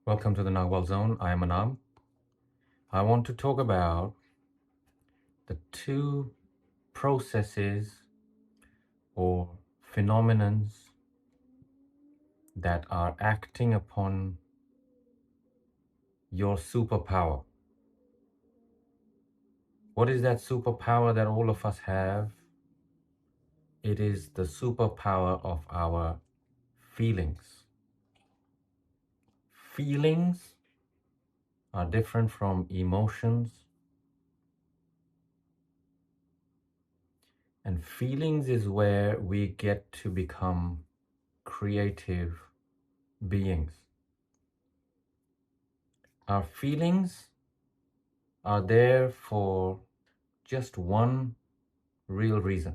Welcome to the Nagual Zone. I am Anaam. I want to talk about the two processes or phenomenons that are acting upon your superpower. What is that superpower that all of us have? It is the superpower of our feelings. Feelings are different from emotions, and feelings is where we get to become creative beings. Our feelings are there for just one real reason.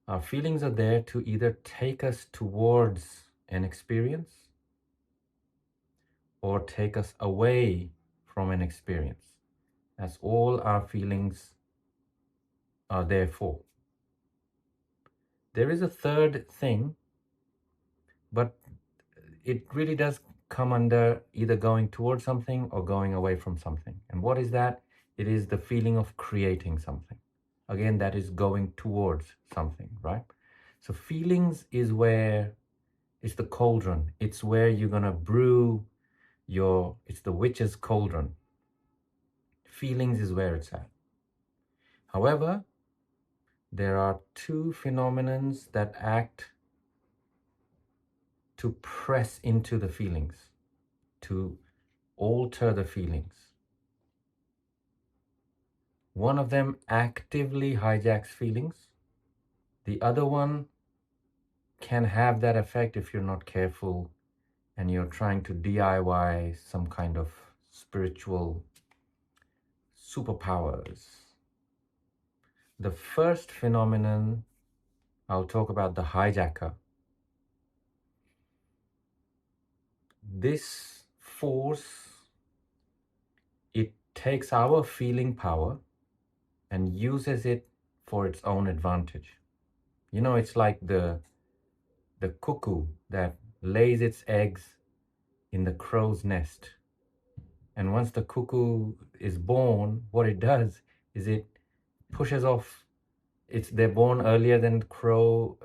Our feelings are there to either take us towards an experience or take us away from an experience. That's all our feelings are there for. There is a third thing, but it really does come under either going towards something or going away from something. And what is that? It is the feeling of creating something. Again, that is going towards something, right? So feelings is where it's the cauldron. It's where you're gonna brew it's the witch's cauldron. Feelings is where it's at. However, there are two phenomenons that act to press into the feelings, to alter the feelings. One of them actively hijacks feelings. The other one can have that effect if you're not careful and you're trying to DIY some kind of spiritual superpowers. The first phenomenon, I'll talk about the hijacker. This force, it takes our feeling power and uses it for its own advantage. You know, it's like the cuckoo that lays its eggs in the crow's nest. And once the cuckoo is born, what it does is it pushes off. They're born earlier than crow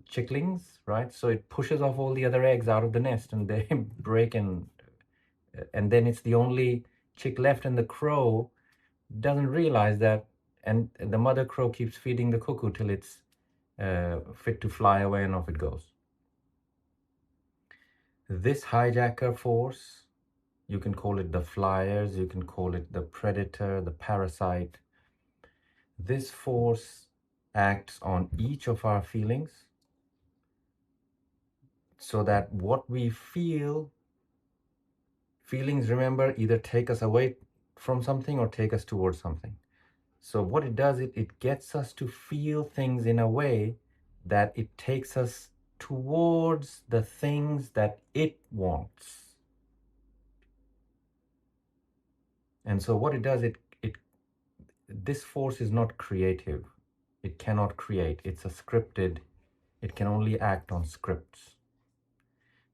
chicklings, right? So it pushes off all the other eggs out of the nest, and they break, and then it's the only chick left, and the crow doesn't realize that, and the mother crow keeps feeding the cuckoo till it's fit to fly away, and off it goes. This hijacker force, you can call it the flyers, you can call it the predator, the parasite. This force acts on each of our feelings so that what we feel, feelings, remember, either take us away from something or take us towards something. So what it does, it gets us to feel things in a way that it takes us towards the things that it wants. And so what it does, this force is not creative. It cannot create. It's a scripted. It can only act on scripts.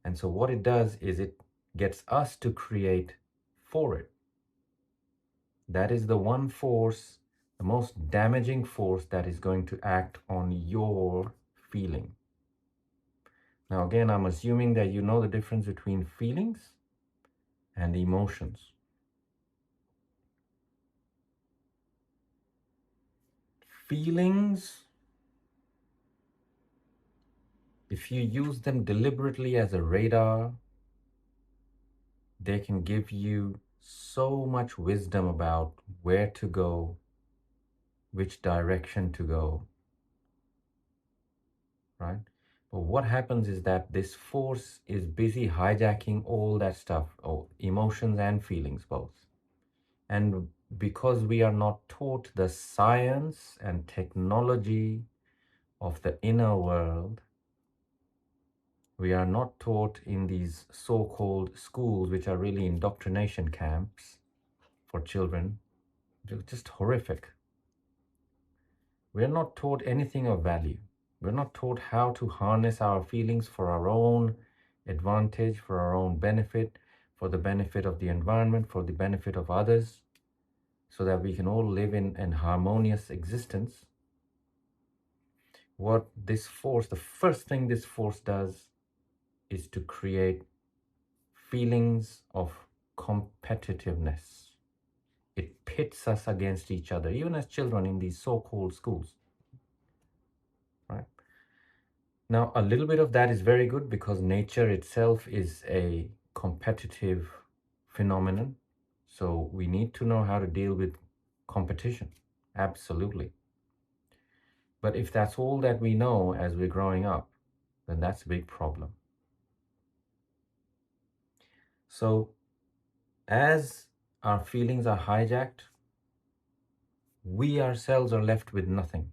And so what it does is it gets us to create for it. That is the one force, the most damaging force that is going to act on your feeling. Now, again, I'm assuming that you know the difference between feelings and emotions. Feelings, if you use them deliberately as a radar, they can give you so much wisdom about where to go, which direction to go, right? But what happens is that this force is busy hijacking all that stuff, emotions and feelings both. And because we are not taught the science and technology of the inner world, we are not taught in these so-called schools, which are really indoctrination camps for children. They're just horrific. We're not taught anything of value. We're not taught how to harness our feelings for our own advantage, for our own benefit, for the benefit of the environment, for the benefit of others, so that we can all live in an harmonious existence. What this force, the first thing this force does is to create feelings of competitiveness. It pits us against each other, even as children in these so-called schools, right? Now, a little bit of that is very good because nature itself is a competitive phenomenon. So we need to know how to deal with competition. Absolutely. But if that's all that we know as we're growing up, then that's a big problem. So as our feelings are hijacked, we ourselves are left with nothing.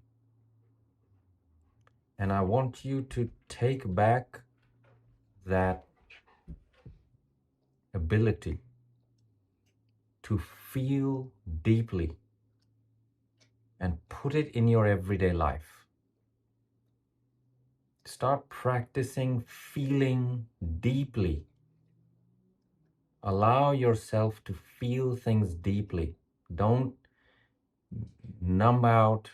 And I want you to take back that ability to feel deeply and put it in your everyday life. Start practicing feeling deeply. Allow yourself to feel things deeply. Don't numb out.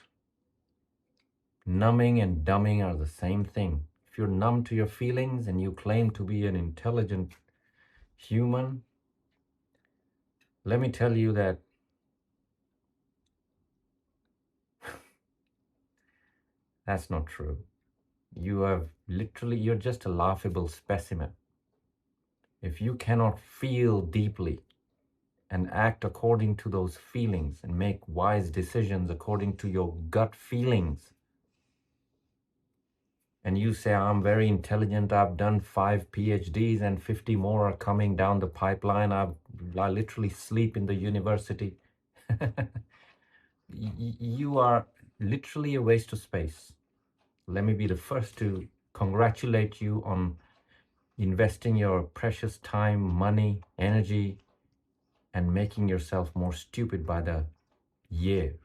Numbing and dumbing are the same thing. If you're numb to your feelings and you claim to be an intelligent human, let me tell you that that's not true. You're just a laughable specimen. If you cannot feel deeply and act according to those feelings and make wise decisions according to your gut feelings, and you say, I'm very intelligent, I've done 5 PhDs and 50 more are coming down the pipeline, I literally sleep in the university. You are literally a waste of space. Let me be the first to congratulate you on investing your precious time, money, energy, and making yourself more stupid by the year.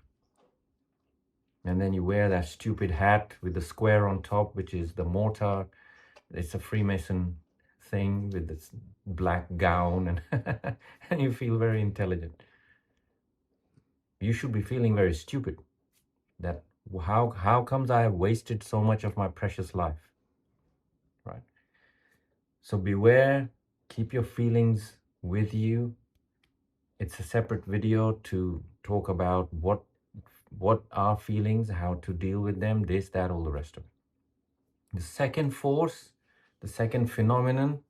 And then you wear that stupid hat with the square on top, which is the mortar. It's a Freemason thing with this black gown, and and you feel very intelligent. You should be feeling very stupid. That how comes I have wasted so much of my precious life, right? So beware, keep your feelings with you. It's a separate video to talk about what are feelings, how to deal with them, this, that, all the rest of it. The second force, the second phenomenon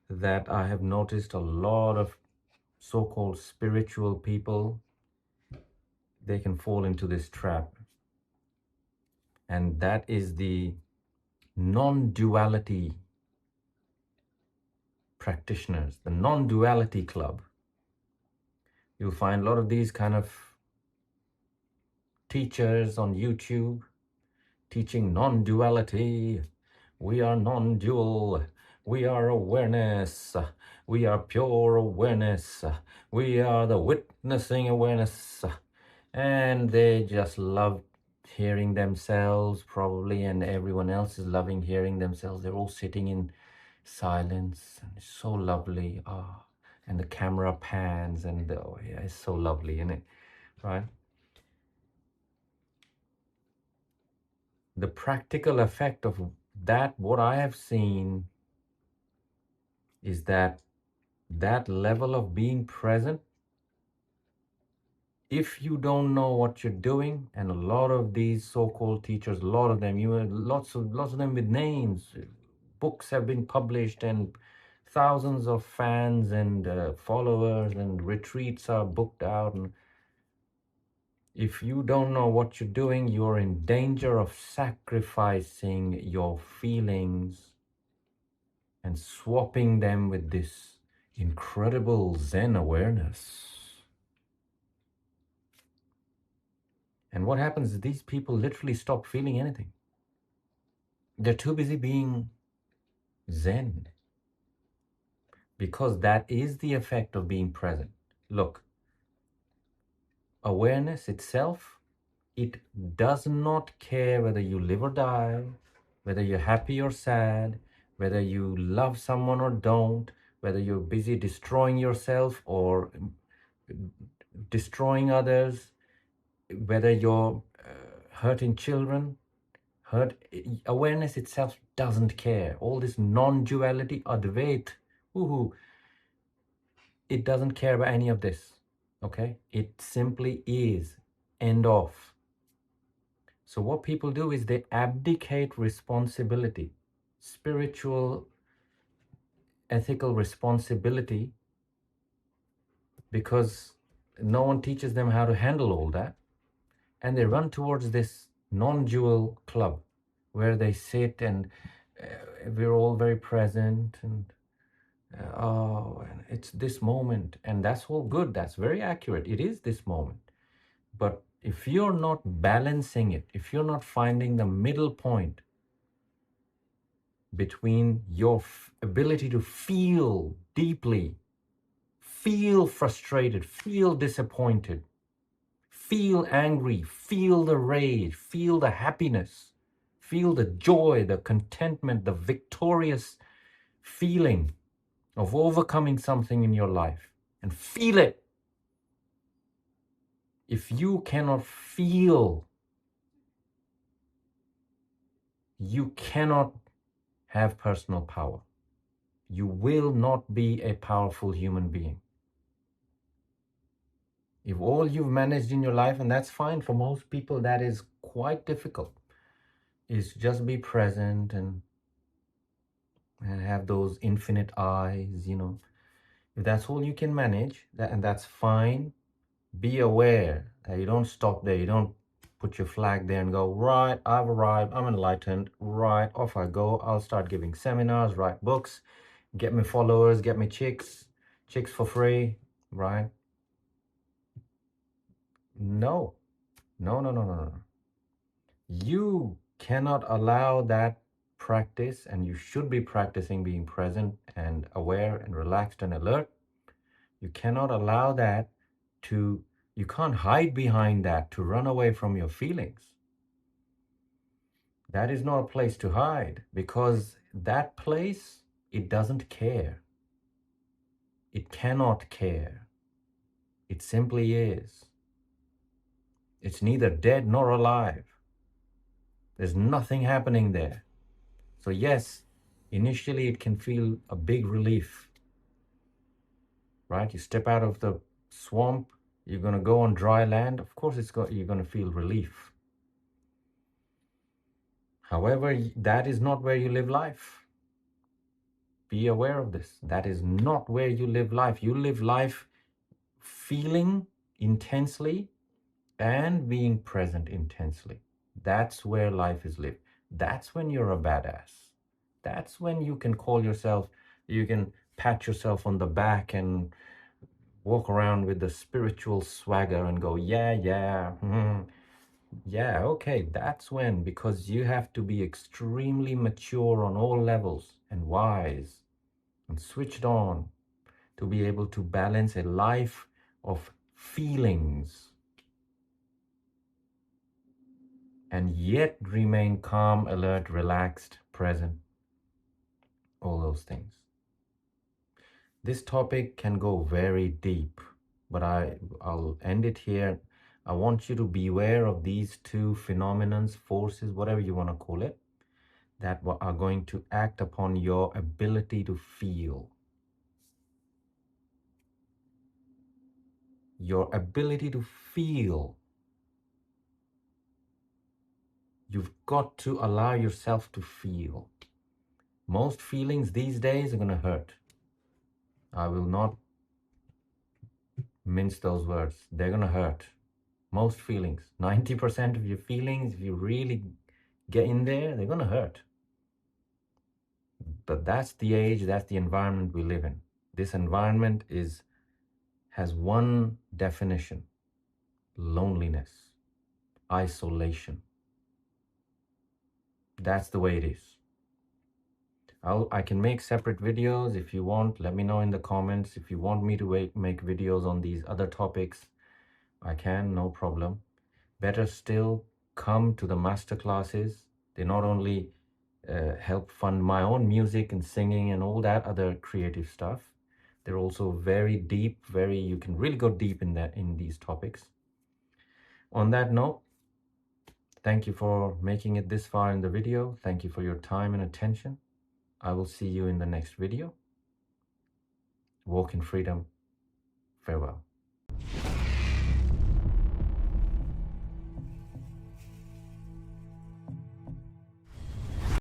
that I have noticed a lot of so-called spiritual people, they can fall into this trap. And that is the non-duality practitioners, the non-duality club. You'll find a lot of these kind of teachers on YouTube teaching non-duality. We are non-dual. We are awareness. We are pure awareness. We are the witnessing awareness. And they just love hearing themselves probably, and everyone else is loving hearing themselves. They're all sitting in silence, and it's so lovely. And the camera pans, and oh yeah, it's so lovely, isn't it? Right? The practical effect of that, what I have seen, is that level of being present, if you don't know what you're doing, and a lot of these so-called teachers, a lot of them, lots of them with names, books have been published, and thousands of fans and followers, and retreats are booked out, and if you don't know what you're doing, you're in danger of sacrificing your feelings and swapping them with this incredible Zen awareness. And what happens is these people literally stop feeling anything. They're too busy being Zen, because that is the effect of being present. Look, awareness itself, it does not care whether you live or die, whether you're happy or sad, whether you love someone or don't, whether you're busy destroying yourself or destroying others, whether you're hurting children, awareness itself doesn't care. All this non-duality, Advait, woohoo, it doesn't care about any of this. Okay, it simply is. End of. So what people do is they abdicate responsibility, spiritual, ethical responsibility, because no one teaches them how to handle all that. And they run towards this non-dual club where they sit and we're all very present and and it's this moment, and that's all good. That's very accurate. It is this moment. But if you're not balancing it, if you're not finding the middle point between your ability to feel deeply, feel frustrated, feel disappointed, feel angry, feel the rage, feel the happiness, feel the joy, the contentment, the victorious feeling of overcoming something in your life, and feel it. If you cannot feel, you cannot have personal power. You will not be a powerful human being. If all you've managed in your life, and that's fine for most people, that is quite difficult, is just be present and have those infinite eyes, you know. If that's all you can manage, and that's fine, be aware that you don't stop there. You don't put your flag there and go, right, I've arrived, I'm enlightened, right, off I go. I'll start giving seminars, write books, get me followers, get me chicks for free, right? No, no, no, no, no, no. You cannot allow that practice, and you should be practicing being present and aware and relaxed and alert. You cannot allow that to, you can't hide behind that to run away from your feelings. That is not a place to hide, because that place, it doesn't care. It cannot care. It simply is. It's neither dead nor alive. There's nothing happening there. So yes, initially it can feel a big relief, right? You step out of the swamp, you're going to go on dry land. Of course, you're going to feel relief. However, that is not where you live life. Be aware of this. That is not where you live life. You live life feeling intensely and being present intensely. That's where life is lived. That's when you're a badass. That's when you can call yourself, you can pat yourself on the back and walk around with the spiritual swagger and go, yeah, yeah, yeah, okay. That's when, because you have to be extremely mature on all levels and wise and switched on to be able to balance a life of feelings and yet remain calm, alert, relaxed, present, all those things. This topic can go very deep, but I'll end it here. I want you to beware of these two phenomenons, forces, whatever you want to call it, that are going to act upon your ability to feel. Your ability to feel. You've got to allow yourself to feel. Most feelings these days are going to hurt. I will not mince those words. They're going to hurt. Most feelings, 90% of your feelings, if you really get in there, they're going to hurt. But that's the age, that's the environment we live in. This environment has one definition: loneliness, isolation. That's the way it is. I can make separate videos if you want. Let me know in the comments. If you want me to make videos on these other topics, I can, no problem. Better still, come to the master classes. They not only help fund my own music and singing and all that other creative stuff. They're also very deep, you can really go deep in these topics. On that note, thank you for making it this far in the video. Thank you for your time and attention. I will see you in the next video. Walk in freedom. Farewell.